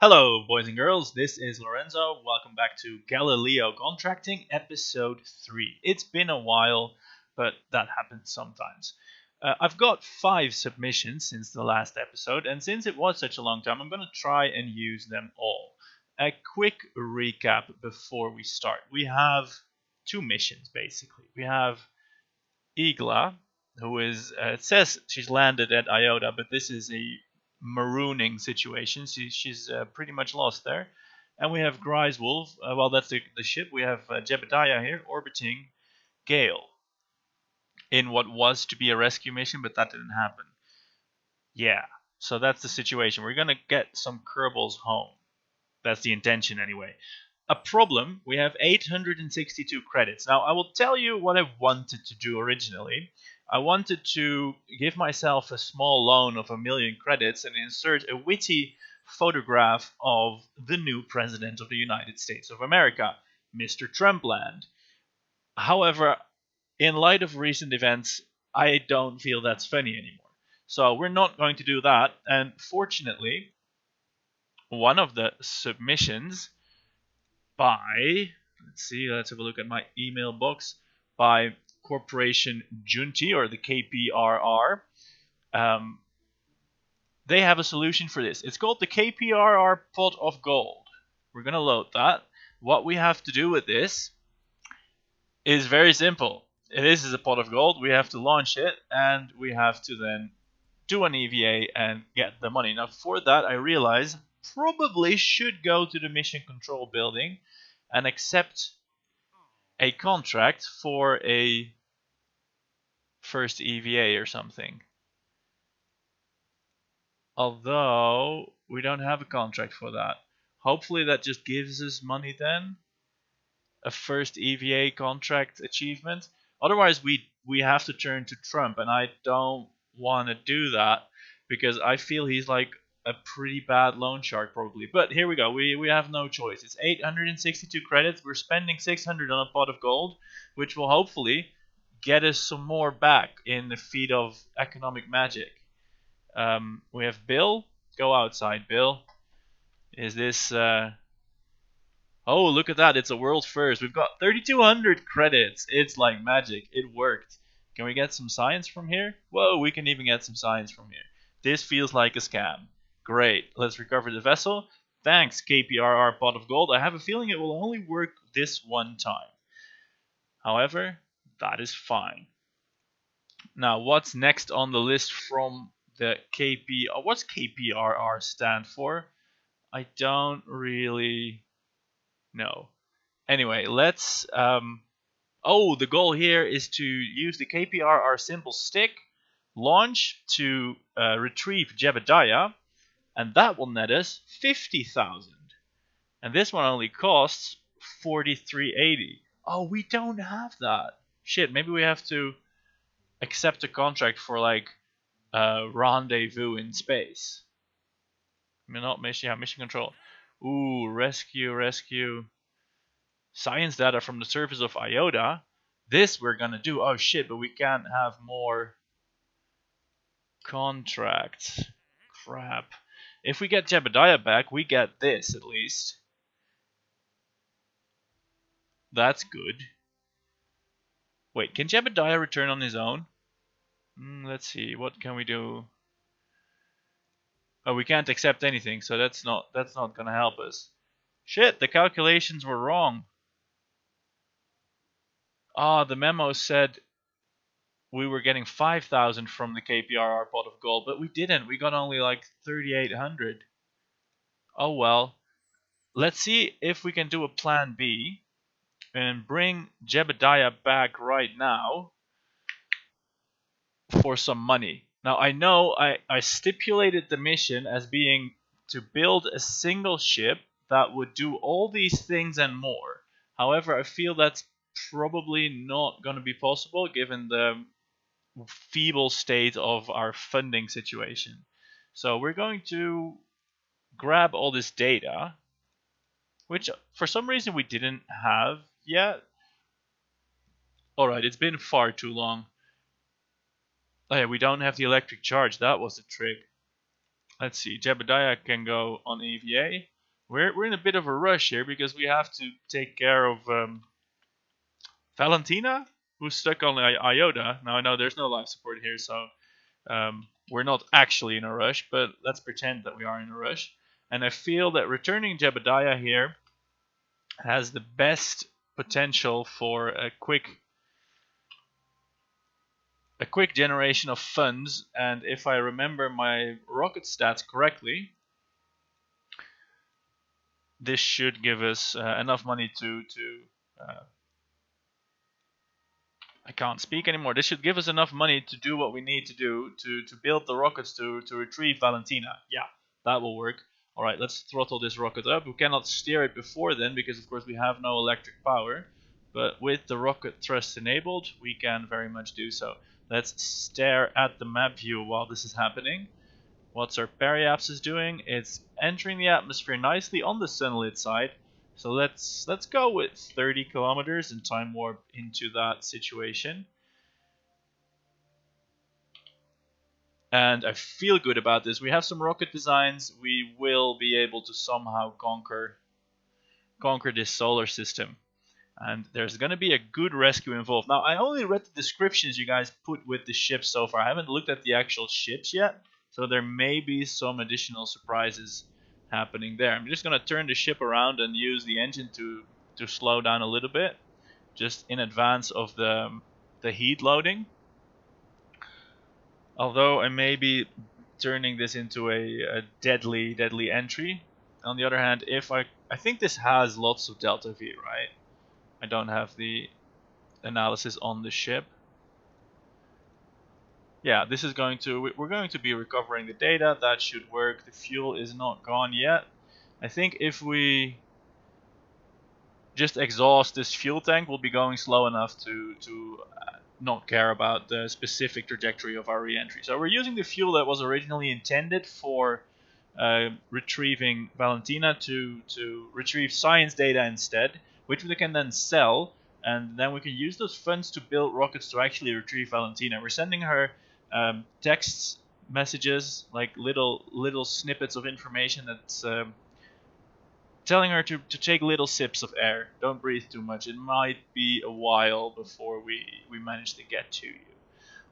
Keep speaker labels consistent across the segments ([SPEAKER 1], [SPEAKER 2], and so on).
[SPEAKER 1] Hello, boys and girls. This is Lorenzo. Welcome back to Galileo Contracting, episode 3. It's been a while, but that happens sometimes. I've got 5 submissions since the last episode, and since it was such a long time, I'm going to try and use them all. A quick recap before we start. We have 2 missions, basically. We have Igla, who is, it says she's landed at Iota, but this is a marooning situation. She's pretty much lost there. And we have Griswolf. Well, that's the ship. We have Jebediah here orbiting Gale in what was to be a rescue mission, but that didn't happen. Yeah, so that's the situation. We're going to get some Kerbals home. That's the intention anyway. A problem, we have 862 credits. Now, I will tell you what I wanted to do originally. I wanted to give myself a small loan of 1,000,000 credits and insert a witty photograph of the new President of the United States of America, Mr. Trumpland. However, in light of recent events, I don't feel that's funny anymore. So we're not going to do that, and fortunately, one of the submissions by, let's have a look at my email box, by Corporation Junti, or the KPRR, they have a solution for this. It's called the KPRR Pot of Gold. We're going to load that. What we have to do with this is very simple. This is a pot of gold. We have to launch it, and we have to then do an EVA and get the money. Now, for that, I realize probably should go to the mission control building and accept a contract for a first EVA or something. Although we don't have a contract for that. Hopefully that just gives us money then. A first EVA contract achievement. Otherwise we have to turn to Trump, and I don't want to do that because I feel he's like a pretty bad loan shark probably. But here we go. We have no choice. It's 862 credits. We're spending 600 on a pot of gold, which will hopefully get us some more back in the feat of economic magic. We have Bill. Go outside, Bill. Is this... Oh, look at that. It's a world first. We've got 3,200 credits. It's like magic. It worked. Can we get some science from here? Whoa, we can even get some science from here. This feels like a scam. Great. Let's recover the vessel. Thanks, KPRR Pot of Gold. I have a feeling it will only work this one time. However, that is fine. Now, what's next on the list from the what's KPRR stand for? I don't really know. Anyway, let's... Oh, the goal here is to use the KPRR symbol stick, launch to retrieve Jebediah, and that will net us 50,000. And this one only costs 4380. Oh, we don't have that. Shit, maybe we have to accept a contract for like Rendezvous in space. Not mission, yeah, mission control. Ooh, rescue. Science data from the surface of Iota. This we're gonna do. Oh shit, but we can't have more contracts. Crap. If we get Jebediah back, we get this at least. That's good. Wait, can Jebediah return on his own? Let's see, what can we do? Oh, we can't accept anything, so that's not gonna help us. Shit, the calculations were wrong. The memo said we were getting 5,000 from the KPRR pot of gold, but we didn't. We got only like 3,800. Oh well. Let's see if we can do a plan B and bring Jebediah back right now for some money. Now, I know I stipulated the mission as being to build a single ship that would do all these things and more. However, I feel that's probably not going to be possible given the feeble state of our funding situation. So we're going to grab all this data, which for some reason we didn't have yet. Alright, it's been far too long. Oh yeah, we don't have the electric charge. That was the trick. Let's see. Jebediah can go on EVA. we're in a bit of a rush here because we have to take care of Valentina, who's stuck on Iota. Now I know there's no life support here, so we're not actually in a rush, but let's pretend that we are in a rush. And I feel that returning Jebediah here has the best potential for a quick generation of funds. And if I remember my rocket stats correctly, this should give us enough money to I can't speak anymore. This should give us enough money to do what we need to do to build the rockets to retrieve Valentina. Yeah, that will work. Alright, let's throttle this rocket up. We cannot steer it before then because of course we have no electric power. But with the rocket thrust enabled, we can very much do so. Let's stare at the map view while this is happening. What's our periapsis doing? It's entering the atmosphere nicely on the sunlit side. So let's go with 30 kilometers and time warp into that situation. And I feel good about this. We have some rocket designs. We will be able to somehow conquer this solar system. And there's going to be a good rescue involved. Now, I only read the descriptions you guys put with the ships so far. I haven't looked at the actual ships yet. So there may be some additional surprises happening there. I'm just going to turn the ship around and use the engine to slow down a little bit. Just in advance of the heat loading. Although I may be turning this into a deadly entry. On the other hand, if I think this has lots of delta V, right? I don't have the analysis on the ship. Yeah, this is we're going to be recovering the data. That should work. The fuel is not gone yet. I think if we just exhaust this fuel tank, we'll be going slow enough to not care about the specific trajectory of our re-entry. So we're using the fuel that was originally intended for retrieving Valentina to retrieve science data instead, which we can then sell, and then we can use those funds to build rockets to actually retrieve Valentina. We're sending her text messages, like little snippets of information that's telling her to take little sips of air. Don't breathe too much. It might be a while before we manage to get to you.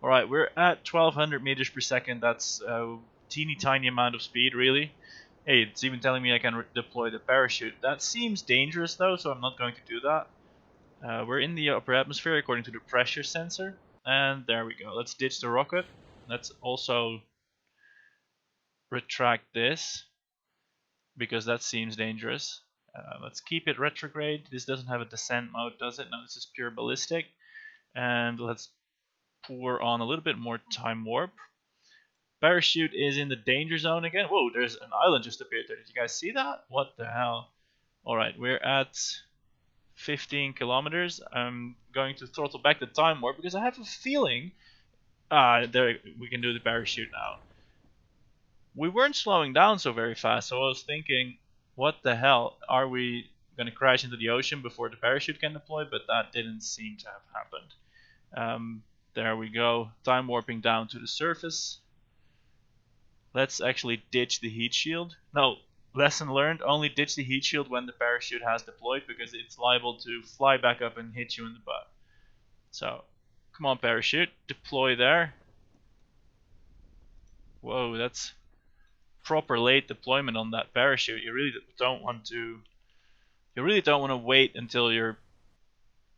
[SPEAKER 1] Alright, we're at 1200 meters per second. That's a teeny tiny amount of speed, really. Hey, it's even telling me I can deploy the parachute. That seems dangerous though, so I'm not going to do that. We're in the upper atmosphere according to the pressure sensor. And there we go. Let's ditch the rocket. Let's also retract this, because that seems dangerous. Let's keep it retrograde. This doesn't have a descent mode, does it? No, this is pure ballistic. And let's pour on a little bit more time warp. Parachute is in the danger zone again. Whoa, there's an island just appeared there. Did you guys see that? What the hell? Alright, we're at 15 kilometers. I'm going to throttle back the time warp because I have a feeling... there, we can do the parachute now. We weren't slowing down so very fast, so I was thinking, what the hell, are we going to crash into the ocean before the parachute can deploy? But that didn't seem to have happened. There we go, time warping down to the surface. Let's actually ditch the heat shield. No, lesson learned, only ditch the heat shield when the parachute has deployed, because it's liable to fly back up and hit you in the butt. So, come on parachute, deploy there. Whoa, that's proper late deployment on that parachute. You really don't want to wait until you're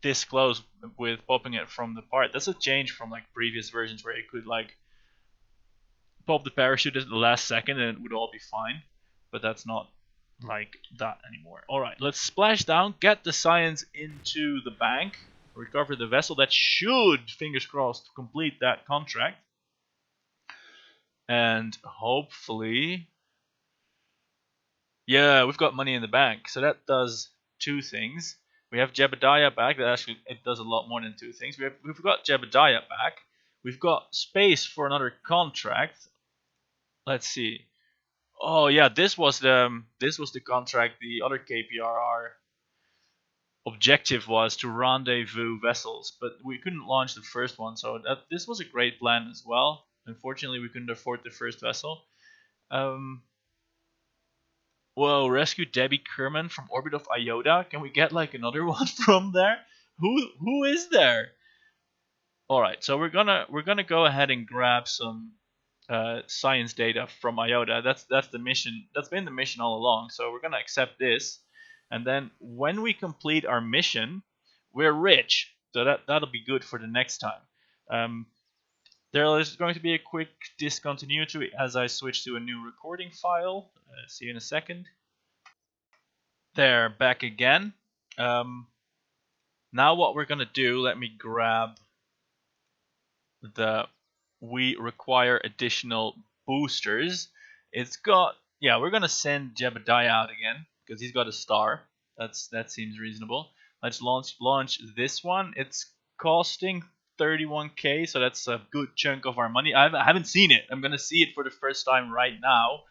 [SPEAKER 1] this close with popping it from the part. That's a change from like previous versions where you could like pop the parachute at the last second and it would all be fine, but that's not like that anymore. Alright, let's splash down, get the science into the bank, recover the vessel. That should, fingers crossed, complete that contract. And hopefully, yeah, we've got money in the bank. So that does two things. We have Jebediah back. That actually, it does a lot more than two things. We've got Jebediah back. We've got space for another contract. Let's see. Oh yeah, this was the contract. The other KPRR objective was to rendezvous vessels, but we couldn't launch the first one. So this was a great plan as well. Unfortunately, we couldn't afford the first vessel. Whoa, rescue Debbie Kerman from orbit of Iota. Can we get like another one from there? Who is there? All right, so we're gonna go ahead and grab some science data from Iota. That's the mission. That's been the mission all along. So we're gonna accept this, and then when we complete our mission, we're rich. So that'll be good for the next time. Um, there is going to be a quick discontinuity as I switch to a new recording file. See you in a second. There, back again. Um, Now what we're gonna do? Let me grab the we require additional boosters. It's got we're gonna send Jebediah out again because he's got a star. That seems reasonable. Let's launch this one. It's costing 31k, so that's a good chunk of our money. I haven't seen it. I'm gonna see it for the first time right now.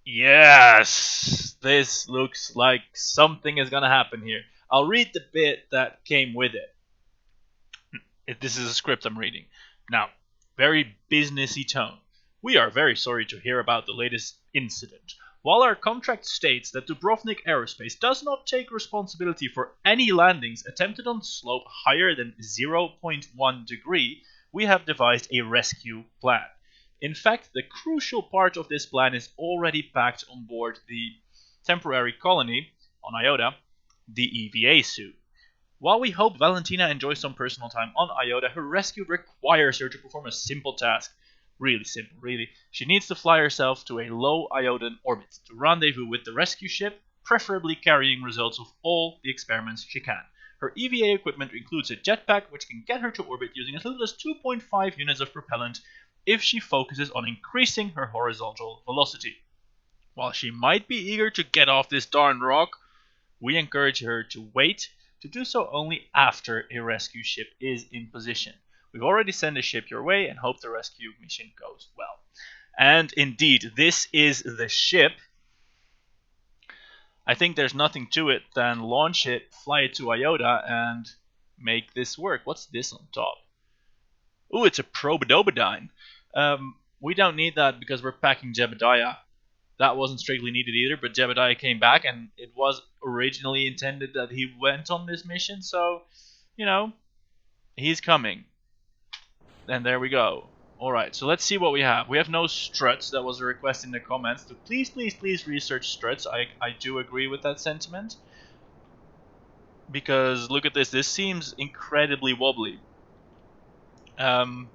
[SPEAKER 1] Yes, this looks like something is gonna happen here. I'll read the bit that came with it. This is a script I'm reading. Now, very businessy tone. We are very sorry to hear about the latest incident. While our contract states that Dubrovnik Aerospace does not take responsibility for any landings attempted on slope higher than 0.1 degree, we have devised a rescue plan. In fact, the crucial part of this plan is already packed on board the temporary colony on Iota, the EVA suit. While we hope Valentina enjoys some personal time on Iota, her rescue requires her to perform a simple task. Really simple, really. She needs to fly herself to a low Iotan orbit to rendezvous with the rescue ship, preferably carrying results of all the experiments she can. Her EVA equipment includes a jetpack which can get her to orbit using as little as 2.5 units of propellant if she focuses on increasing her horizontal velocity. While she might be eager to get off this darn rock, we encourage her to wait, to do so only after a rescue ship is in position. We've already sent a ship your way and hope the rescue mission goes well. And indeed, this is the ship. I think there's nothing to it than launch it, fly it to Iota, and make this work. What's this on top? Ooh, it's a Probodobodine. We don't need that because we're packing Jebediah. That wasn't strictly needed either, but Jebediah came back, and it was originally intended that he went on this mission, so, he's coming. And there we go. Alright, so let's see what we have. We have no struts. That was a request in the comments. So please, please, please research struts. I do agree with that sentiment. Because, look at this. This seems incredibly wobbly.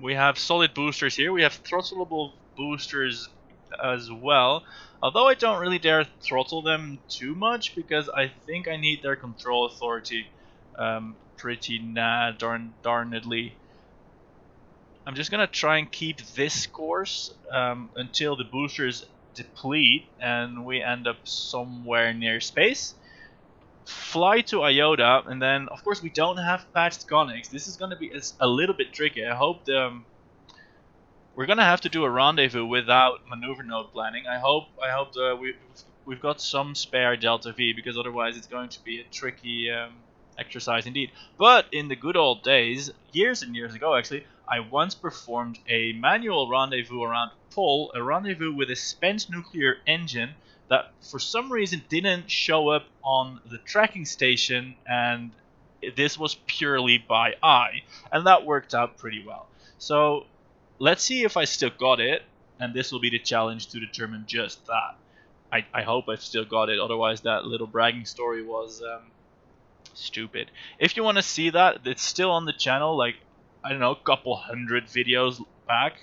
[SPEAKER 1] We have solid boosters here. We have throttleable boosters as well. Although I don't really dare throttle them too much because I think I need their control authority pretty darnedly. I'm just gonna try and keep this course until the boosters deplete and we end up somewhere near space. Fly to Iota, and then of course we don't have patched conics. This is gonna be a little bit tricky. I hope we're gonna have to do a rendezvous without maneuver node planning. I hope we've got some spare delta V, because otherwise it's going to be a tricky exercise indeed. But in the good old days, years and years ago actually, I once performed a manual rendezvous around Pol, a rendezvous with a spent nuclear engine that for some reason didn't show up on the tracking station, and this was purely by eye, and that worked out pretty well. So let's see if I still got it, and this will be the challenge to determine just that. I hope I've still got it, otherwise that little bragging story was stupid. If you want to see that, it's still on the channel, like, I don't know, a couple hundred videos back.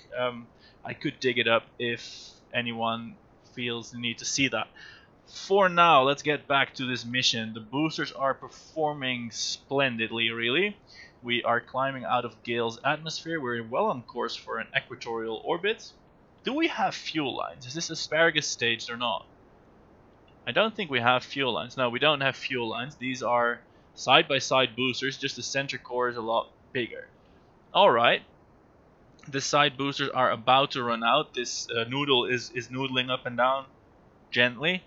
[SPEAKER 1] I could dig it up if anyone feels the need to see that. For now, let's get back to this mission. The boosters are performing splendidly, really. We are climbing out of Gale's atmosphere. We're well on course for an equatorial orbit. Do we have fuel lines? Is this asparagus staged or not? I don't think we have fuel lines. No, we don't have fuel lines. These are side-by-side boosters, just the center core is a lot bigger. Alright. The side boosters are about to run out. This noodle is noodling up and down gently.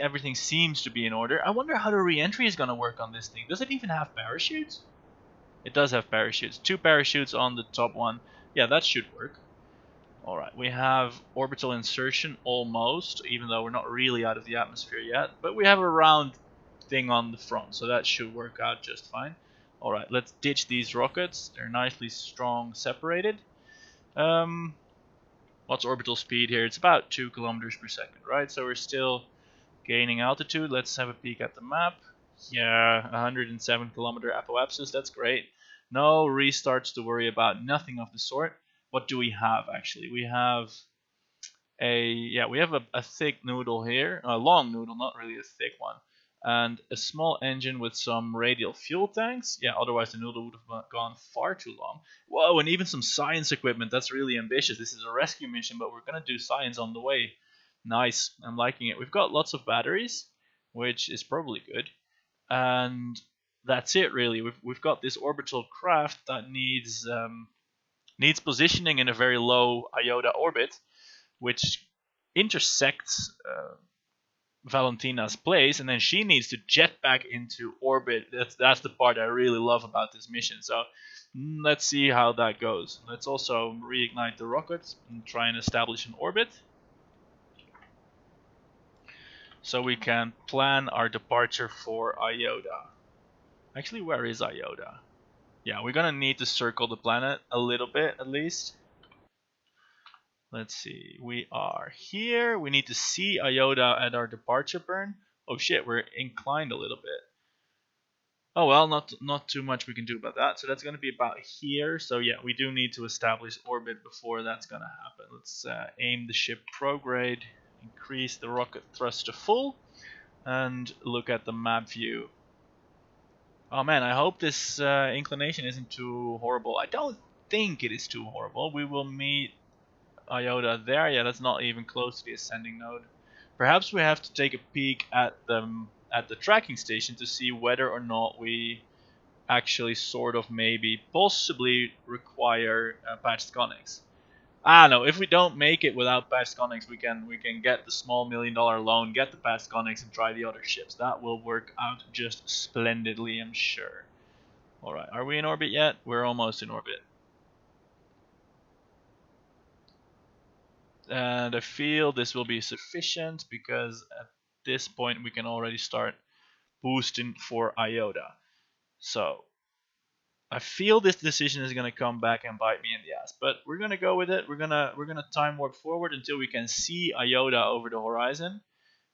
[SPEAKER 1] Everything seems to be in order. I wonder how the re-entry is going to work on this thing. Does it even have parachutes? It does have parachutes. 2 parachutes on the top one. Yeah, that should work. Alright, we have orbital insertion almost, even though we're not really out of the atmosphere yet. But we have a round thing on the front, so that should work out just fine. Alright, let's ditch these rockets. They're nicely strong separated. What's orbital speed here? It's about 2 kilometers per second, right? So we're still gaining altitude. Let's have a peek at the map. Yeah, 107 kilometer apoapsis, that's great. No restarts to worry about, nothing of the sort. What do we have actually? We have a thick noodle here, a long noodle, not really a thick one, and a small engine with some radial fuel tanks. Yeah, otherwise the noodle would have gone far too long. Whoa, and even some science equipment. That's really ambitious. This is a rescue mission, but we're gonna do science on the way. Nice, I'm liking it. We've got lots of batteries, which is probably good, and that's it really. We've got this orbital craft that needs positioning in a very low IOTA orbit, which intersects Valentina's place, and then she needs to jet back into orbit. That's the part I really love about this mission. So let's see how that goes. Let's also reignite the rockets and try and establish an orbit, so we can plan our departure for IOTA. Actually, where is IOTA? Yeah, we're gonna need to circle the planet a little bit at least. Let's see, we are here. We need to see IOTA at our departure burn. Oh shit, we're inclined a little bit. Oh well, not too much we can do about that. So that's going to be about here. So yeah, we do need to establish orbit before that's going to happen. Let's aim the ship prograde, increase the rocket thrust to full, and look at the map view. Oh man, I hope this inclination isn't too horrible. I don't think it is too horrible. We will meet IOTA there. Yeah, that's not even close to the ascending node. Perhaps we have to take a peek at the tracking station to see whether or not we actually sort of maybe possibly require patched conics. Ah no, if we don't make it without patched conics, we can get the small $1 million loan, get the patched conics, and try the other ships. That will work out just splendidly, I'm sure. Alright, are we in orbit yet? We're almost in orbit. And I feel this will be sufficient because at this point we can already start boosting for IOTA. So I feel this decision is going to come back and bite me in the ass, but we're going to go with it. We're gonna time warp forward until we can see IOTA over the horizon.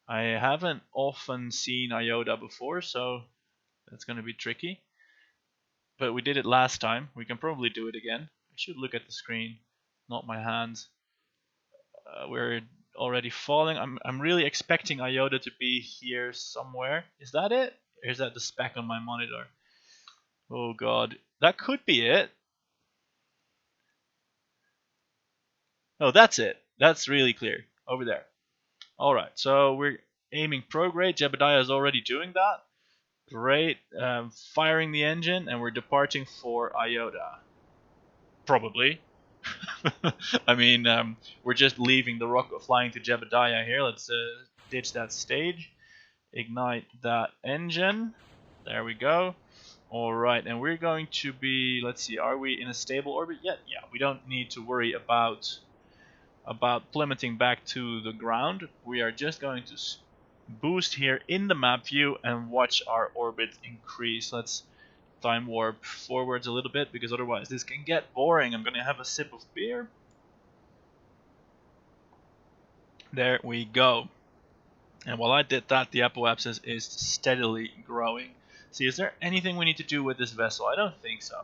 [SPEAKER 1] I haven't often seen IOTA before, so that's going to be tricky. But we did it last time. We can probably do it again. I should look at the screen, not my hands. We're already falling. I'm really expecting IOTA to be here somewhere. Is that it? Or is that the speck on my monitor? Oh god. That could be it. Oh, that's it. That's really clear. Over there. Alright, so we're aiming prograde. Jebediah is already doing that. Great. Firing the engine, and we're departing for IOTA. Probably. I mean, we're just leaving the rocket flying to Jebediah here. Let's ditch that stage. Ignite that engine. There we go. Alright, and we're going to be, let's see, are we in a stable orbit yet? Yeah, we don't need to worry about plummeting back to the ground. We are just going to boost here in the map view and watch our orbit increase. Let's time warp forwards a little bit, because otherwise this can get boring. I'm gonna have a sip of beer. There we go. And while I did that, the apoapsis is steadily growing. See, is there anything we need to do with this vessel? I don't think so.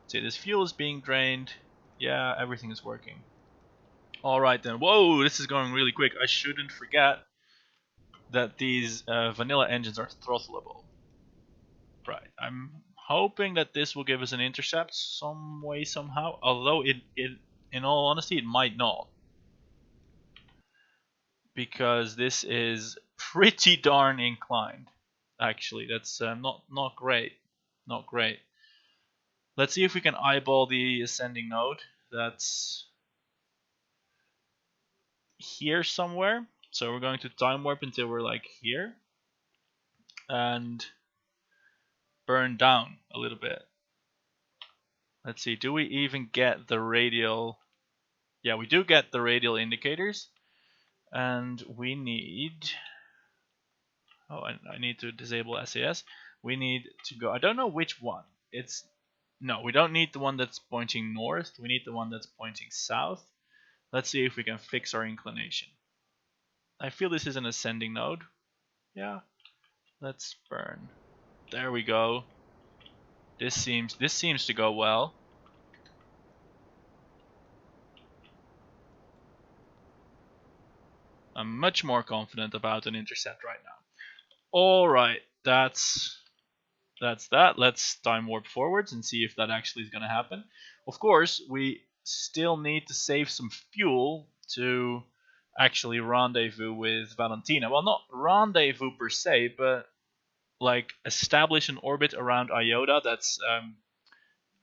[SPEAKER 1] See, this fuel is being drained. Yeah, everything is working. Alright then. Whoa, this is going really quick. I shouldn't forget that these vanilla engines are throttleable. Right. I'm hoping that this will give us an intercept some way, somehow. Although it in all honesty, it might not. Because this is pretty darn inclined. Actually, that's not great. Not great. Let's see if we can eyeball the ascending node. That's here somewhere. So we're going to time warp until we're like here. And burn down a little bit. Let's see, do we even get the radial? Yeah, we do get the radial indicators. And we need... Oh, I need to disable SAS. We need to go... I don't know which one. It's... No, we don't need the one that's pointing north. We need the one that's pointing south. Let's see if we can fix our inclination. I feel this is an ascending node. Yeah. Let's burn. There we go. This seems to go well. I'm much more confident about an intercept right now. Alright, that's that. Let's time warp forwards and see if that actually is going to happen. Of course, we still need to save some fuel to actually rendezvous with Valentina. Well, not rendezvous per se, but like establish an orbit around Iota that's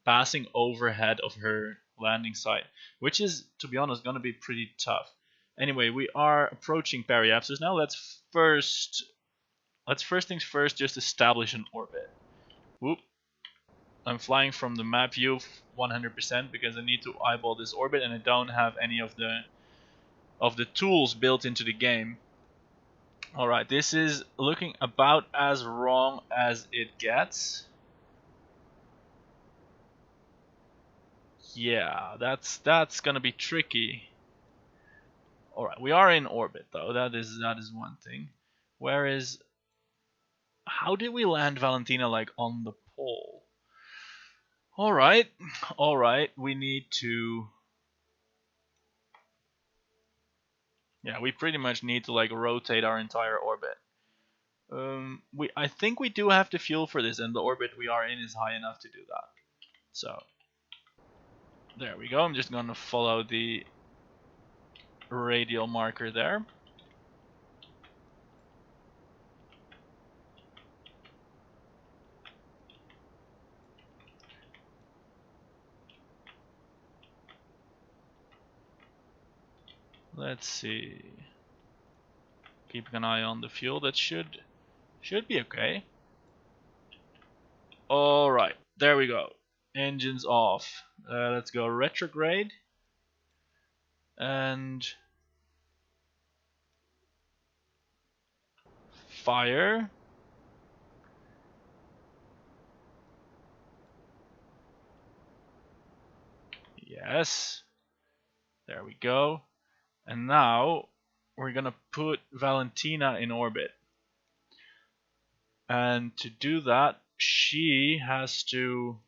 [SPEAKER 1] passing overhead of her landing site, which is, to be honest, going to be pretty tough. Anyway, we are approaching periapsis now. Let's first things first, just establish an orbit. Whoop. I'm flying from the map view 100% because I need to eyeball this orbit and I don't have any of the tools built into the game. Alright, this is looking about as wrong as it gets. Yeah, that's gonna be tricky. Alright, we are in orbit though, that is one thing. How did we land Valentina like on the pole? Alright, we need to... Yeah, we pretty much need to like rotate our entire orbit. I think we do have the fuel for this, and the orbit we are in is high enough to do that. So, there we go. I'm just gonna follow the radial marker there. Let's see. Keeping an eye on the fuel. That should be okay. Alright, there we go. Engines off. Let's go retrograde. And fire. Yes. There we go. And now we're gonna put Valentina in orbit. And to do that, she has to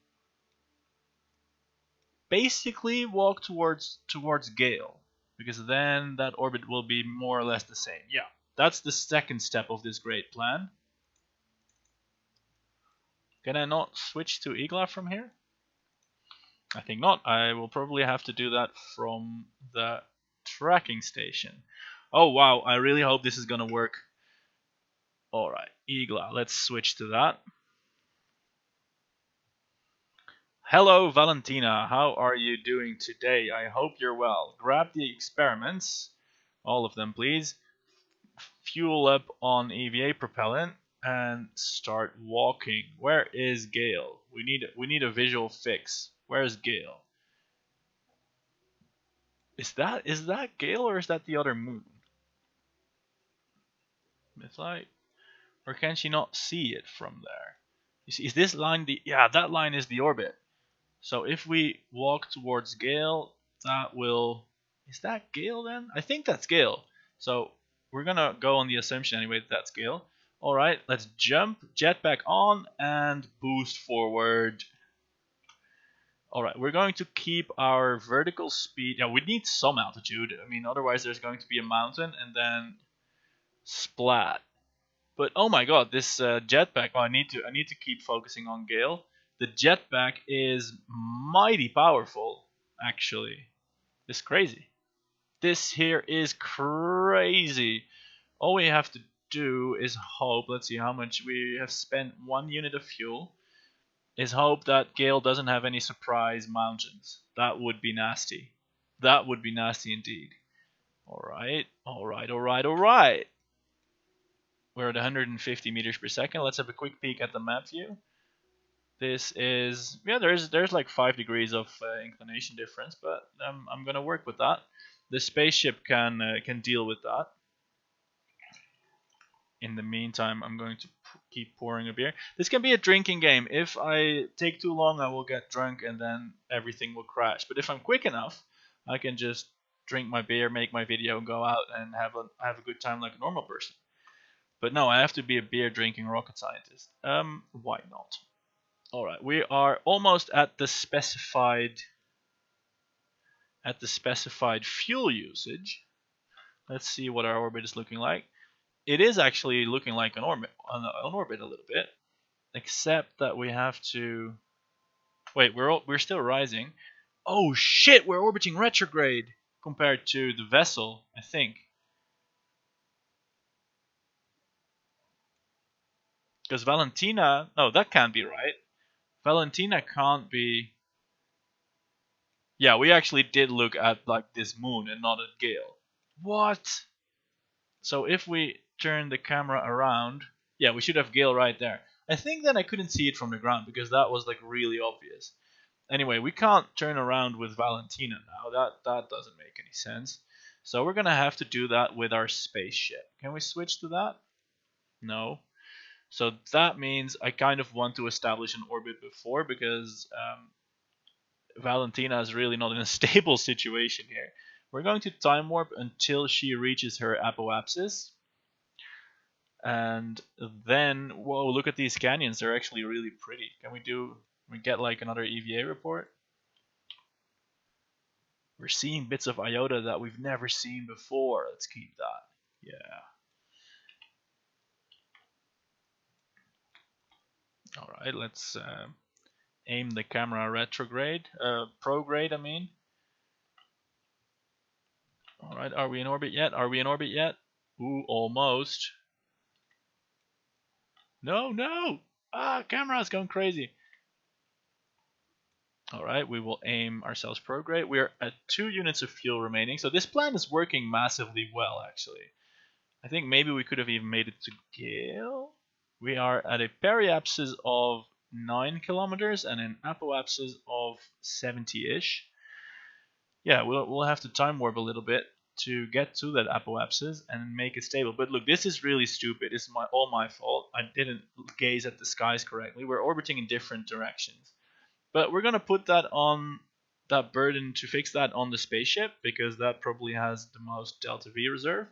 [SPEAKER 1] basically walk towards Gale, because then that orbit will be more or less the same. Yeah, that's the second step of this great plan. Can I not switch to Igla from here? I think not. I will probably have to do that from the tracking station. Oh wow, I really hope this is gonna work. Alright, Igla, let's switch to that. Hello Valentina, how are you doing today? I hope you're well. Grab the experiments, all of them please. Fuel up on EVA propellant and start walking. Where is Gale? We need a visual fix. Where is Gale? Is that Gale or is that the other moon? It's like, or can she not see it from there? You see, is this line the... Yeah, that line is the orbit. So if we walk towards Gale, that will... Is that Gale then? I think that's Gale. So we're gonna go on the assumption anyway that that's Gale. Alright, let's jump, jetpack on, and boost forward. Alright, we're going to keep our vertical speed... Yeah, we need some altitude. I mean, otherwise there's going to be a mountain and then... Splat. But oh my god, this jetpack... Oh, I need to keep focusing on Gale. The jetpack is mighty powerful, actually. It's crazy. This here is crazy. All we have to do is hope... Let's see how much we have spent. 1 unit of fuel. Is hope that Gale doesn't have any surprise mountains. That would be nasty. That would be nasty indeed. Alright. We're at 150 meters per second. Let's have a quick peek at the map view. This is, yeah, there's like 5 degrees of inclination difference, but I'm gonna work with that. The spaceship can deal with that. In the meantime, I'm going to keep pouring a beer. This can be a drinking game. If I take too long, I will get drunk and then everything will crash. But if I'm quick enough, I can just drink my beer, make my video, and go out and have a good time like a normal person. But no, I have to be a beer drinking rocket scientist. Why not? All right, we are almost at the specified fuel usage. Let's see what our orbit is looking like. It is actually looking like an orbit a little bit, except that we have to wait. We're still rising. Oh shit! We're orbiting retrograde compared to the vessel, I think. Because Valentina, no, that can't be right. Valentina can't be. Yeah, we actually did look at like this moon and not at Gale. What? So if we turn the camera around, yeah, we should have Gale right there. I think that I couldn't see it from the ground because that was like really obvious. Anyway, we can't turn around with Valentina now. That doesn't make any sense. So we're gonna have to do that with our spaceship. Can we switch to that? No. So that means I kind of want to establish an orbit before because Valentina is really not in a stable situation here. We're going to time warp until she reaches her apoapsis. And then, whoa, look at these canyons. They're actually really pretty. Can we get like another EVA report? We're seeing bits of iota that we've never seen before. Let's keep that. Yeah. All right, let's aim the camera retrograde. Prograde, I mean. All right, are we in orbit yet? Are we in orbit yet? Ooh, almost. No, no! Ah, camera's going crazy. All right, we will aim ourselves prograde. We're at 2 units of fuel remaining, so this plan is working massively well, actually. I think maybe we could have even made it to Gale. We are at a periapsis of 9 kilometers and an apoapsis of 70-ish. Yeah, we'll have to time warp a little bit to get to that apoapsis and make it stable. But look, this is really stupid. It's all my fault. I didn't gaze at the skies correctly. We're orbiting in different directions. But we're gonna put that on that burden to fix that on the spaceship because that probably has the most delta V reserve.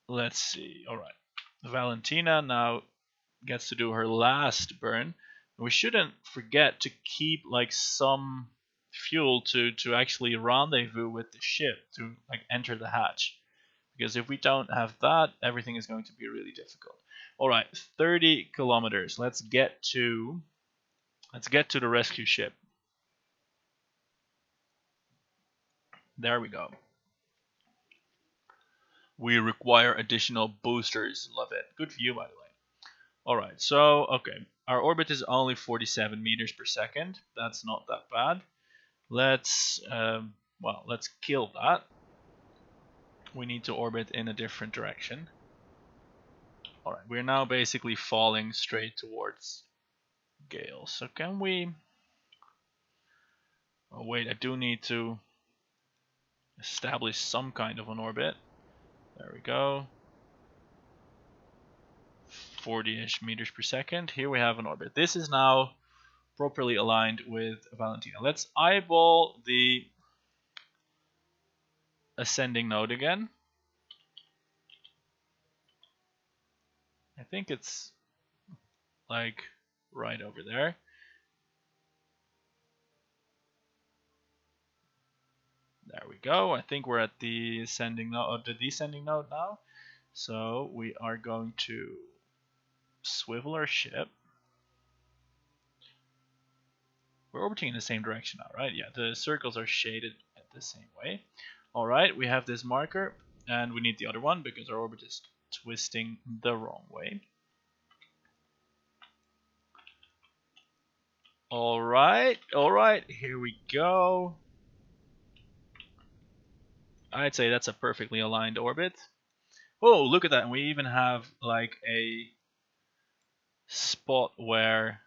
[SPEAKER 1] Let's see. All right, Valentina now gets to do her last burn. We shouldn't forget to keep like some fuel to actually rendezvous with the ship to like enter the hatch, because if we don't have that, everything is going to be really difficult. All right, 30 kilometers. Let's get to the rescue ship. There we go. We require additional boosters. Love it. Good for you, by the way. All right, so okay, our orbit is only 47 meters per second. That's not that bad. Let's let's kill that. We need to orbit in a different direction. All right, we're now basically falling straight towards Gale. So can we? Oh wait, I do need to establish some kind of an orbit. There we go. 40-ish meters per second. Here we have an orbit. This is now properly aligned with Valentina. Let's eyeball the ascending node again. I think it's like right over there. There we go. I think we're at the ascending node, or the descending node now. So we are going to swivel our ship. We're orbiting in the same direction now, right? Yeah, the circles are shaded the same way. All right, we have this marker, and we need the other one because our orbit is twisting the wrong way. All right, here we go. I'd say that's a perfectly aligned orbit. Oh, look at that. And we even have like a spot where...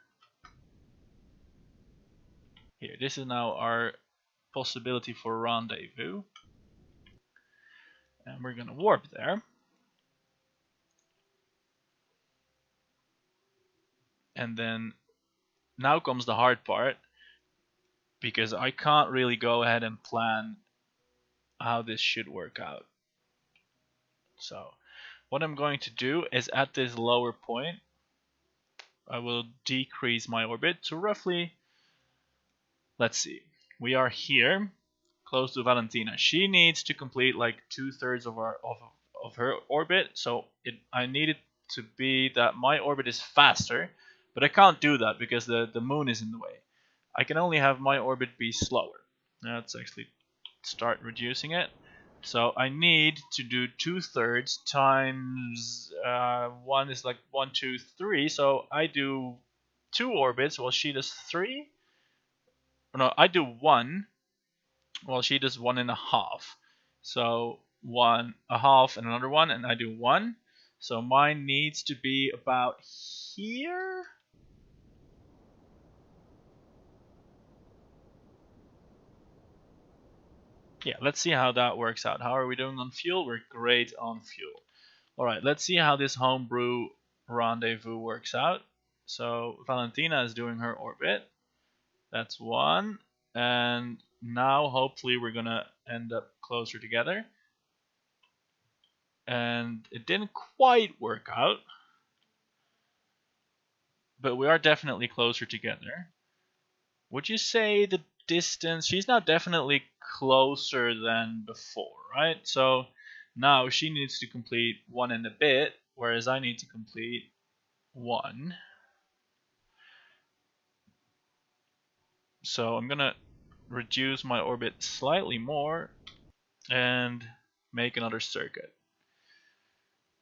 [SPEAKER 1] Here, this is now our possibility for rendezvous. And we're gonna warp there. And then now comes the hard part, because I can't really go ahead and plan how this should work out. So what I'm going to do is, at this lower point, I will decrease my orbit to roughly, let's see, we are here close to Valentina. She needs to complete like 2/3 of her orbit, so I need it to be that my orbit is faster, but I can't do that because the moon is in the way. I can only have my orbit be slower. Let's actually start reducing it. So I need to do 2/3 times 1 is like 1, 2, 3. So I do 2 orbits while she does 3. No, I do 1 while she does 1.5. So 1.5 and another 1, and I do 1. So mine needs to be about here. Yeah, let's see how that works out. How are we doing on fuel? We're great on fuel. Alright, let's see how this homebrew rendezvous works out. So Valentina is doing her orbit. That's 1. And now hopefully we're gonna end up closer together. And it didn't quite work out, but we are definitely closer together. Would you say the distance... She's now definitely closer than before, right? So now she needs to complete 1 and a bit, whereas I need to complete 1. So I'm gonna reduce my orbit slightly more and make another circuit.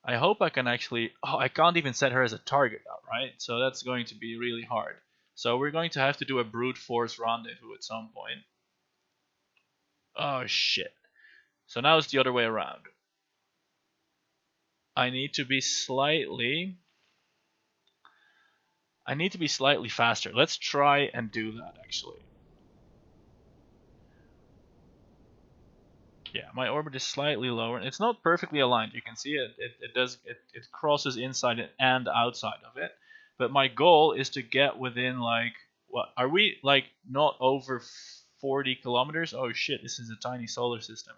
[SPEAKER 1] I hope I can actually... Oh, I can't even set her as a target now, right? So that's going to be really hard. So we're going to have to do a brute force rendezvous at some point. Oh shit. So now it's the other way around. I need to be slightly faster. Let's try and do that actually. Yeah, my orbit is slightly lower. It's not perfectly aligned. You can see it crosses inside and outside of it. But my goal is to get within, like, what are we, like, not over 40 kilometers? Oh shit, this is a tiny solar system.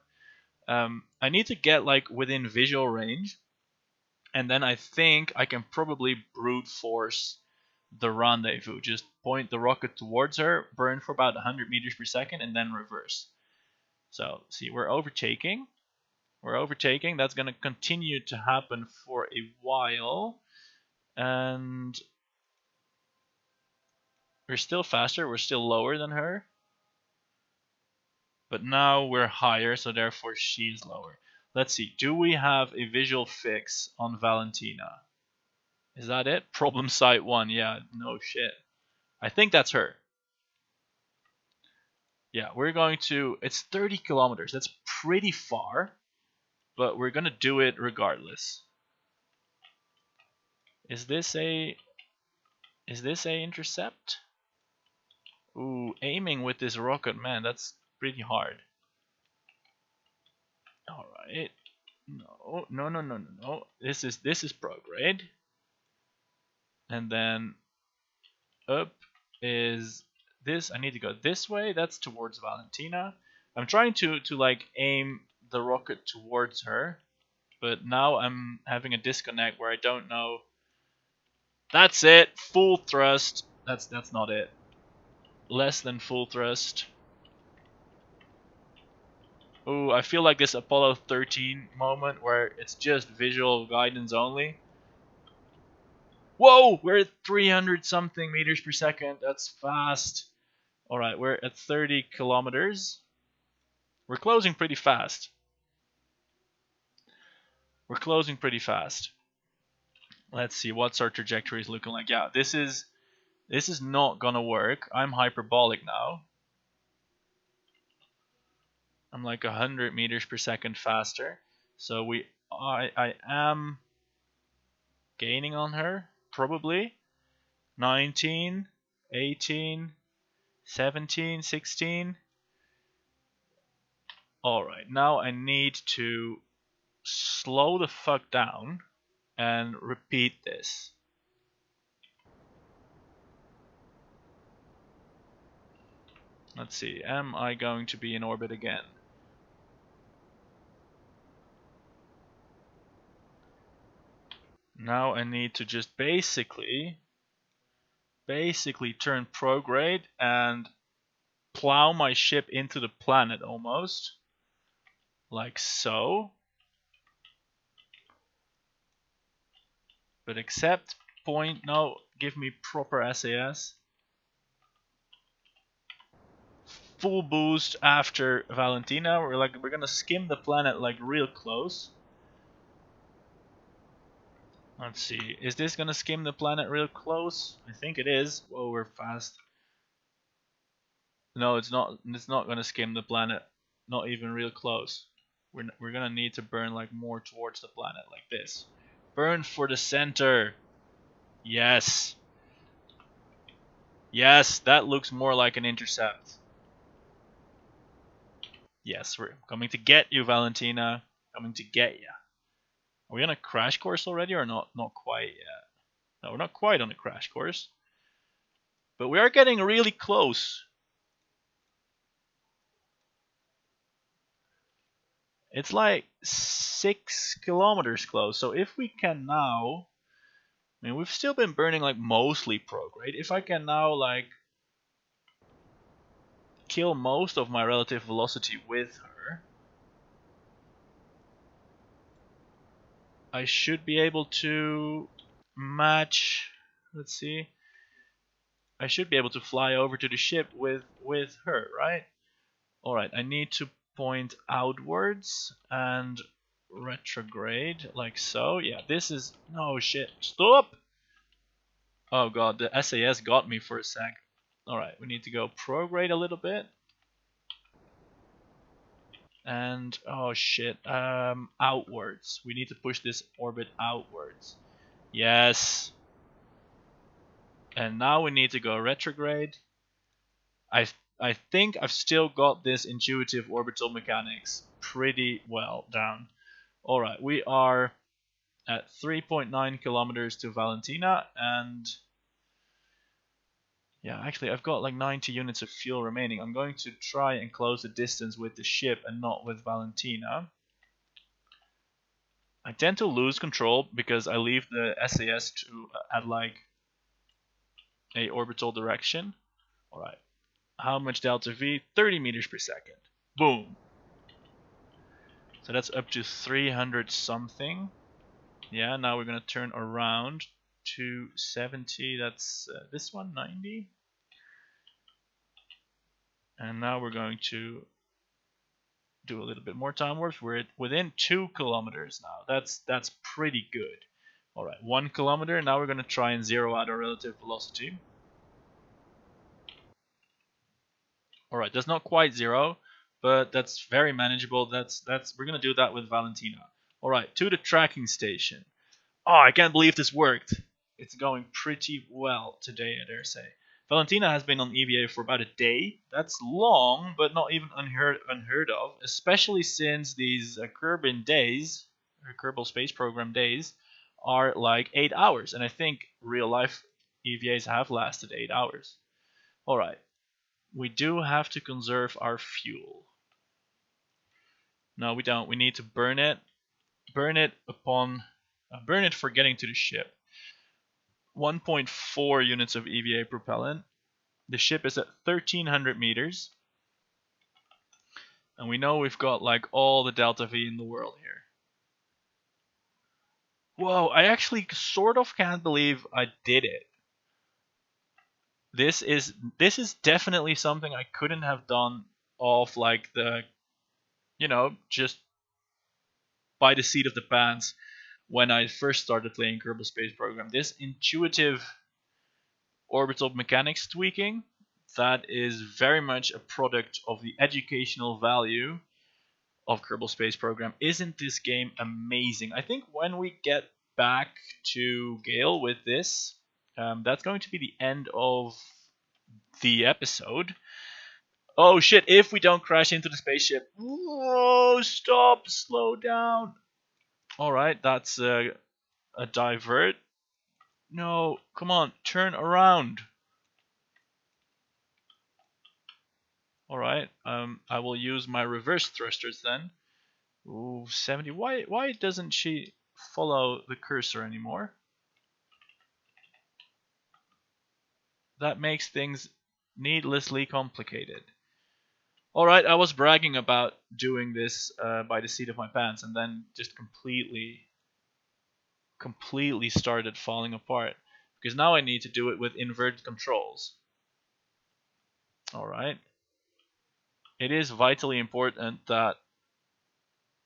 [SPEAKER 1] I need to get like within visual range, and then I think I can probably brute force the rendezvous. Just point the rocket towards her, burn for about 100 meters per second, and then reverse. So, see, we're overtaking. That's going to continue to happen for a while. And we're still faster. We're still lower than her. But now we're higher, so therefore she's lower. Let's see. Do we have a visual fix on Valentina? Is that it? Problem site 1. Yeah, no shit. I think that's her. Yeah, we're going to... It's 30 kilometers. That's pretty far. But we're going to do it regardless. Is this a intercept? Ooh, aiming with this rocket, man, that's pretty hard. Alright. No. This is prograde. And then up is this. I need to go this way. That's towards Valentina. I'm trying to like aim the rocket towards her, but now I'm having a disconnect where I don't know. That's it. Full thrust. That's not it. Less than full thrust. Ooh, I feel like this Apollo 13 moment where it's just visual guidance only. Whoa, we're at 300 something meters per second. That's fast. Alright, we're at 30 kilometers. We're closing pretty fast. Let's see, what's our trajectories looking like? Yeah, this is not gonna work. I'm hyperbolic now. I'm like 100 meters per second faster. So I am gaining on her, probably. 19, 18, 17, 16. Alright, now I need to slow the fuck down and repeat this. Let's see, am I going to be in orbit again? Now I need to just basically turn prograde and plow my ship into the planet almost. Like so. But except point, no, give me proper SAS. Full boost after Valentina. We're gonna skim the planet like real close. Let's see, is this gonna skim the planet real close? I think it is. Whoa, we're fast. No, it's not. It's not gonna skim the planet. Not even real close. We're gonna need to burn like more towards the planet, like this. Burn for the center. Yes. Yes, that looks more like an intercept. Yes, we're coming to get you, Valentina. Coming to get you. Are we on a crash course already or not? Not quite yet. No, we're not quite on a crash course. But we are getting really close. It's like 6 kilometers close. So if we can now... I mean, we've still been burning like mostly prograde. If I can now like kill most of my relative velocity with her, I should be able to match... Let's see. I should be able to fly over to the ship with her, right? Alright, I need to point outwards and retrograde, like so. Yeah, this is... No, shit. Stop! Oh god, the SAS got me for a sec. Alright, we need to go prograde a little bit. And, oh shit, outwards. We need to push this orbit outwards. Yes! And now we need to go retrograde. I think I've still got this intuitive orbital mechanics pretty well down. Alright, we are at 3.9 kilometers to Valentina, and yeah, actually I've got like 90 units of fuel remaining. I'm going to try and close the distance with the ship and not with Valentina. I tend to lose control because I leave the SAS to at like a orbital direction. Alright. How much delta V? 30 meters per second. Boom. So that's up to 300 something. Yeah, now we're going to turn around to 70. That's this one, 90. And now we're going to do a little bit more time warps. We're within 2 kilometers now. That's pretty good. Alright, 1 kilometer. Now we're going to try and zero out our relative velocity. Alright, that's not quite zero, but that's very manageable. We're gonna do that with Valentina. Alright, to the tracking station. Oh, I can't believe this worked. It's going pretty well today, I dare say. Valentina has been on EVA for about a day. That's long, but not even unheard of, especially since these Kerbin days, or Kerbal Space Program days, are like 8 hours, and I think real life EVAs have lasted 8 hours. Alright. We do have to conserve our fuel. No, we don't. We need to burn it. Burn it for getting to the ship. 1.4 units of EVA propellant. The ship is at 1300 meters. And we know we've got like all the delta V in the world here. Whoa, I actually sort of can't believe I did it. This is definitely something I couldn't have done off like the, just by the seat of the pants when I first started playing Kerbal Space Program. This intuitive orbital mechanics tweaking, that is very much a product of the educational value of Kerbal Space Program. Isn't this game amazing? I think when we get back to Gale with this, That's going to be the end of the episode. Oh shit, if we don't crash into the spaceship. Whoa, stop, slow down. Alright, that's a divert. No, come on, turn around. Alright, I will use my reverse thrusters then. Ooh, 70. Why doesn't she follow the cursor anymore? That makes things needlessly complicated. Alright, I was bragging about doing this by the seat of my pants and then just completely started falling apart. Because now I need to do it with inverted controls. Alright. It is vitally important that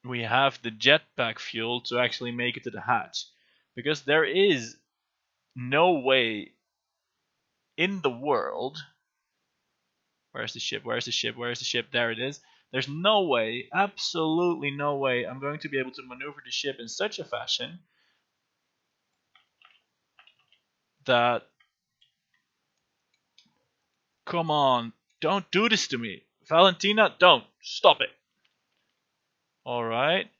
[SPEAKER 1] we have the jetpack fuel to actually make it to the hatch. Because there is no way in the world... Where's the ship? Where's the ship? Where's the ship? There it is. There's no way, absolutely no way, I'm going to be able to maneuver the ship in such a fashion that... Come on, don't do this to me. Valentina, don't. Stop it. Alright.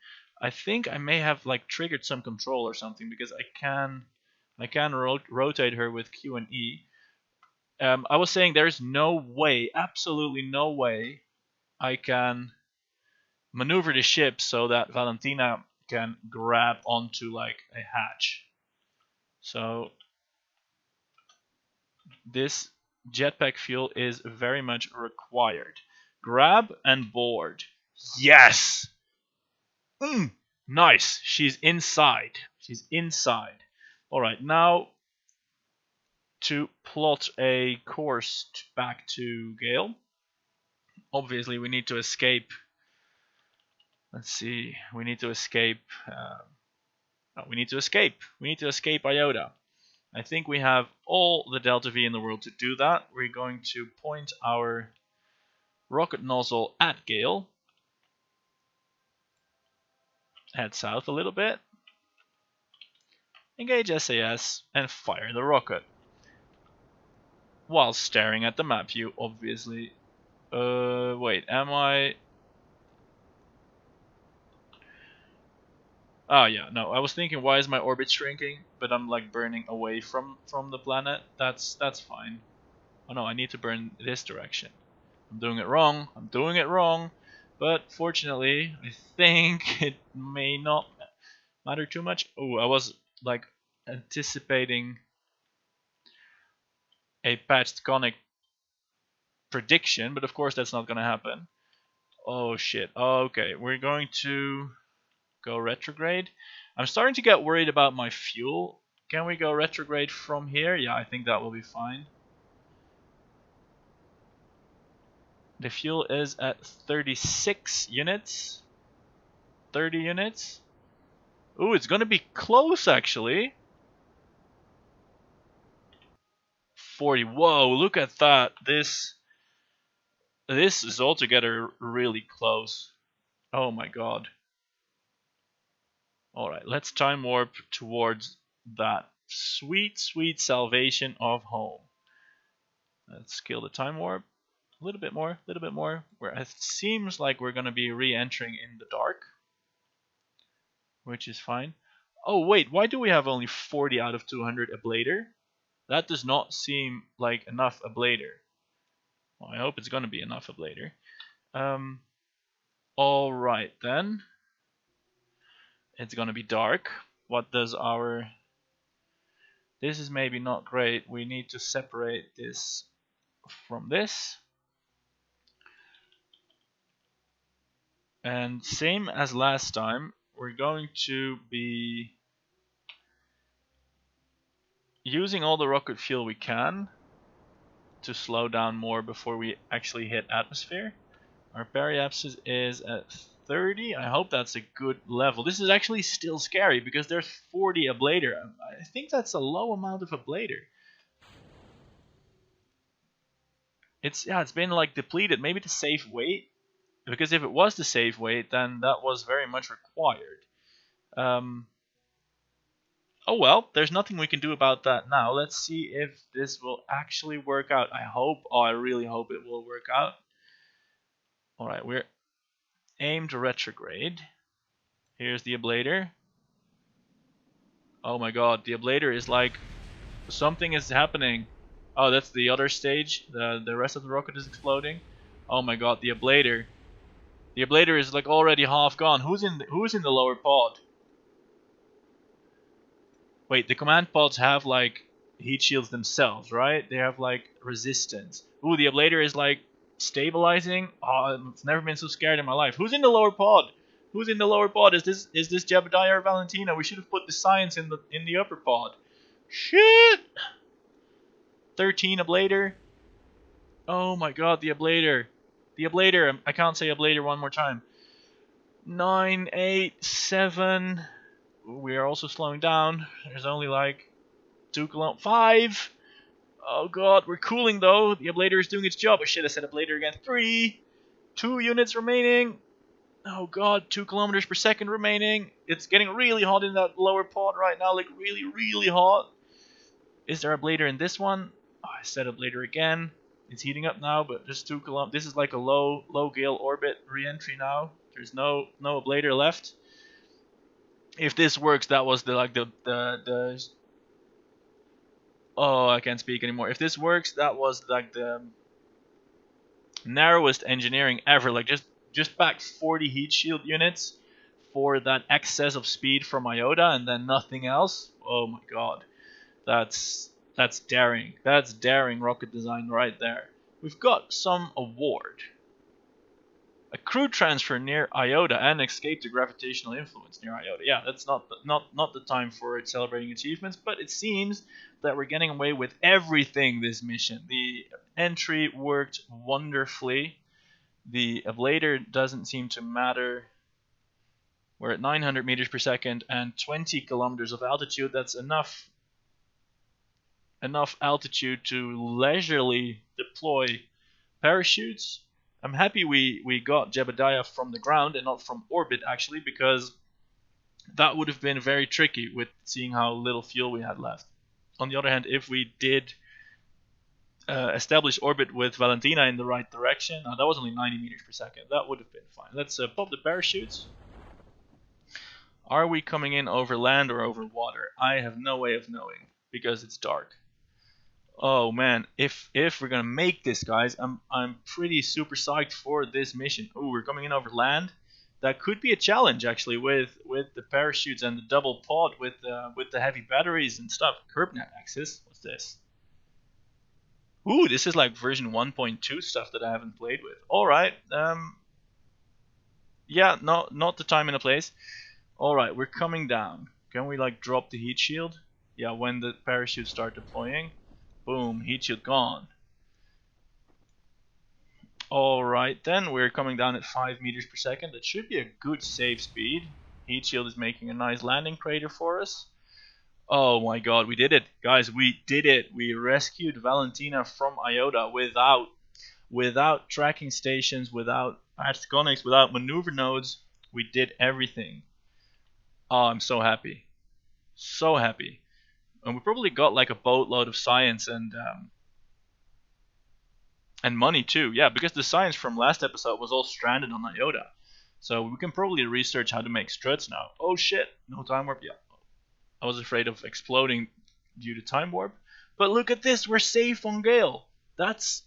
[SPEAKER 1] I think I may have like triggered some control or something because I can rotate her with Q and E. I was saying there's no way, absolutely no way, I can maneuver the ship so that Valentina can grab onto like a hatch. So this jetpack fuel is very much required. Grab and board. Yes! Nice. She's inside. She's inside. Alright, now to plot a course back to Gale. Obviously, we need to escape. Let's see. We need to escape. We need to escape. We need to escape Iota. I think we have all the Delta V in the world to do that. We're going to point our rocket nozzle at Gale. Head south a little bit. Engage SAS and fire the rocket. While staring at the map view, obviously. Wait, am I... Oh yeah, no, I was thinking why is my orbit shrinking, but I'm like burning away from the planet. That's fine. Oh no, I need to burn this direction. I'm doing it wrong. I'm doing it wrong. But fortunately, I think it may not matter too much. Oh, I was like anticipating a patched conic prediction, but of course that's not going to happen. Oh shit. Okay, we're going to go retrograde. I'm starting to get worried about my fuel. Can we go retrograde from here? Yeah, I think that will be fine. The fuel is at 36 units. 30 units. Ooh, it's gonna be close actually. 40. Whoa, look at that. This is altogether really close. Oh my god. Alright, let's time warp towards that sweet, sweet salvation of home. Let's kill the time warp. A little bit more, a little bit more. Where it seems like we're gonna be re-entering in the dark. Which is fine. Oh wait, why do we have only 40 out of 200 ablator? That does not seem like enough ablator. Well, I hope it's gonna be enough ablator. Alright then. It's gonna be dark. What does our... This is maybe not great. We need to separate this from this. And same as last time, we're going to be using all the rocket fuel we can to slow down more before we actually hit atmosphere. Our periapsis is at 30. I hope that's a good level. This is actually still scary because there's 40 ablator. I think that's a low amount of ablator. It's been like depleted. Maybe the safe weight, because if it was the safe weight, then that was very much required. Oh well, there's nothing we can do about that now. Let's see if this will actually work out. I hope. Oh, I really hope it will work out. All right, we're aimed retrograde. Here's the ablator. Oh my god, the ablator is like something is happening. Oh, that's the other stage. The rest of the rocket is exploding. Oh my god, the ablator. The ablator is like already half gone. Who's in the lower pod? Wait, the command pods have like heat shields themselves, right? They have like resistance. Ooh, the ablator is like stabilizing. Oh, I've never been so scared in my life. Who's in the lower pod? Who's in the lower pod? Is this Jebediah or Valentina? We should have put the science in the upper pod. Shit! 13 ablator. Oh my god, the ablator. The ablator. I can't say ablator one more time. 9, 8, 7. We are also slowing down. There's only like 5. Oh god, we're cooling though. The ablator is doing its job. I should have said ablator again. 3. 2 units remaining. Oh god, 2 kilometers per second remaining. It's getting really hot in that lower pod right now. Like really, really hot. Is there a ablator in this one? Oh, I said ablator again. It's heating up now, but just 2 kilometers. This is like a low gale orbit re-entry now. There's no ablator left. If this works, that was the oh, I can't speak anymore. If this works, that was like the narrowest engineering ever. Like just back 40 heat shield units for that excess of speed from Iota, and then nothing else. Oh my god, that's daring. That's daring rocket design right there. We've got some award. A crew transfer near Iota and escape to gravitational influence near Iota. Yeah, that's not the time for it celebrating achievements, but it seems that we're getting away with everything this mission. The entry worked wonderfully. The ablator doesn't seem to matter. We're at 900 meters per second and 20 kilometers of altitude. That's enough altitude to leisurely deploy parachutes. I'm happy we got Jebediah from the ground and not from orbit, actually, because that would have been very tricky with seeing how little fuel we had left. On the other hand, if we did establish orbit with Valentina in the right direction, that was only 90 meters per second. That would have been fine. Let's pop the parachutes. Are we coming in over land or over water? I have no way of knowing because it's dark. Oh man, if we're gonna make this, guys, I'm pretty super psyched for this mission. Oh, we're coming in over land. That could be a challenge actually with the parachutes and the double pod with the heavy batteries and stuff. CurbNet access. What's this? Ooh, this is like version 1.2 stuff that I haven't played with. All right. Yeah, not the time and the place. All right, we're coming down. Can we like drop the heat shield? Yeah, when the parachutes start deploying. Boom, heat shield gone. Alright then, we're coming down at 5 meters per second. That should be a good safe speed. Heat shield is making a nice landing crater for us. Oh my god, we did it. Guys, we did it. We rescued Valentina from Iota without tracking stations, without conics, without maneuver nodes. We did everything. Oh, I'm so happy. So happy. And we probably got like a boatload of science and money too. Yeah, because the science from last episode was all stranded on Iota. So we can probably research how to make struts now. Oh shit, no time warp. Yeah, I was afraid of exploding due to time warp. But look at this, we're safe on Gale. That's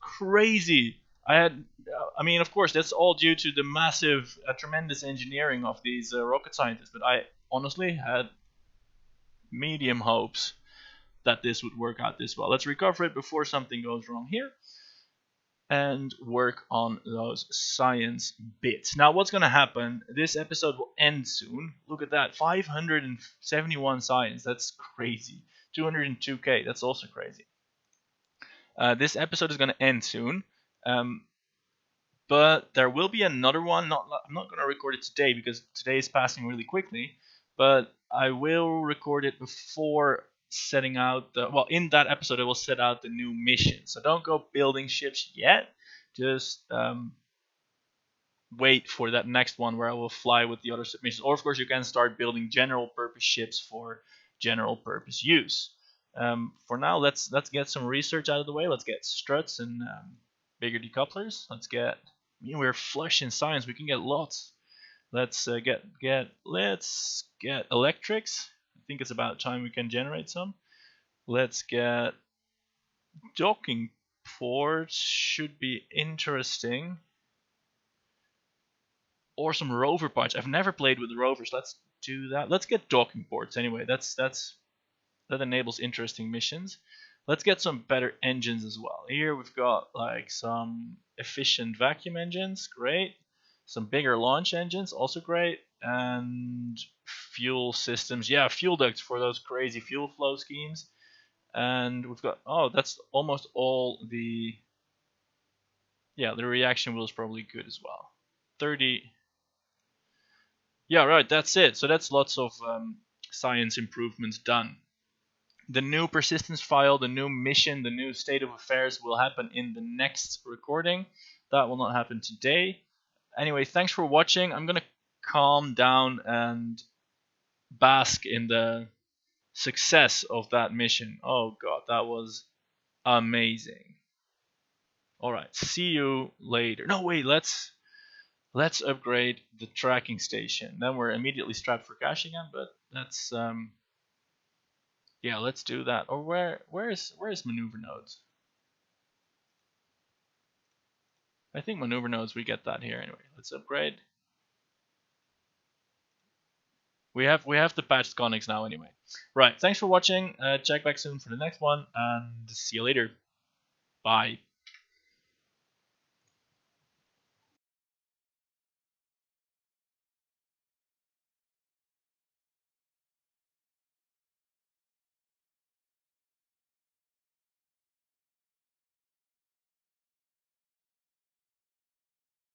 [SPEAKER 1] crazy. I mean, of course, that's all due to the massive, tremendous engineering of these rocket scientists. But I honestly had medium hopes that this would work out this well. Let's recover it before something goes wrong here and work on those science bits. Now what's going to happen, this episode will end soon. Look at that, 571 science, that's crazy. 202k, that's also crazy. This episode is going to end soon. But there will be another one. I'm not going to record it today because today is passing really quickly. But I will record it before setting out in that episode I will set out the new mission. So don't go building ships yet. Just wait for that next one where I will fly with the other submissions. Or of course you can start building general purpose ships for general purpose use. For now, let's get some research out of the way. Let's get struts and bigger decouplers. Let's get. I mean, we're flush in science. We can get lots. Let's let's get electrics. I think it's about time we can generate some. Let's get docking ports. Should be interesting. Or some rover parts. I've never played with the rovers. Let's do that. Let's get docking ports anyway. That enables interesting missions. Let's get some better engines as well. Here we've got like some efficient vacuum engines, great. Some bigger launch engines, also great. And fuel systems, yeah, fuel ducts for those crazy fuel flow schemes. And we've got, oh, that's almost all the, yeah, the reaction wheel is probably good as well. 30, yeah, right, that's it. So that's lots of science improvements done. The new persistence file, the new mission, the new state of affairs will happen in the next recording. That will not happen today. Anyway, thanks for watching. I'm going to calm down and bask in the success of that mission. Oh god, that was amazing. Alright, see you later. No, wait, let's upgrade the tracking station. Then we're immediately strapped for cash again, but that's yeah, let's do that. Or where's maneuver nodes? I think maneuver nodes, we get that here anyway. Let's upgrade. We have the patched conics now anyway. Right, thanks for watching. Check back soon for the next one, and see you later. Bye.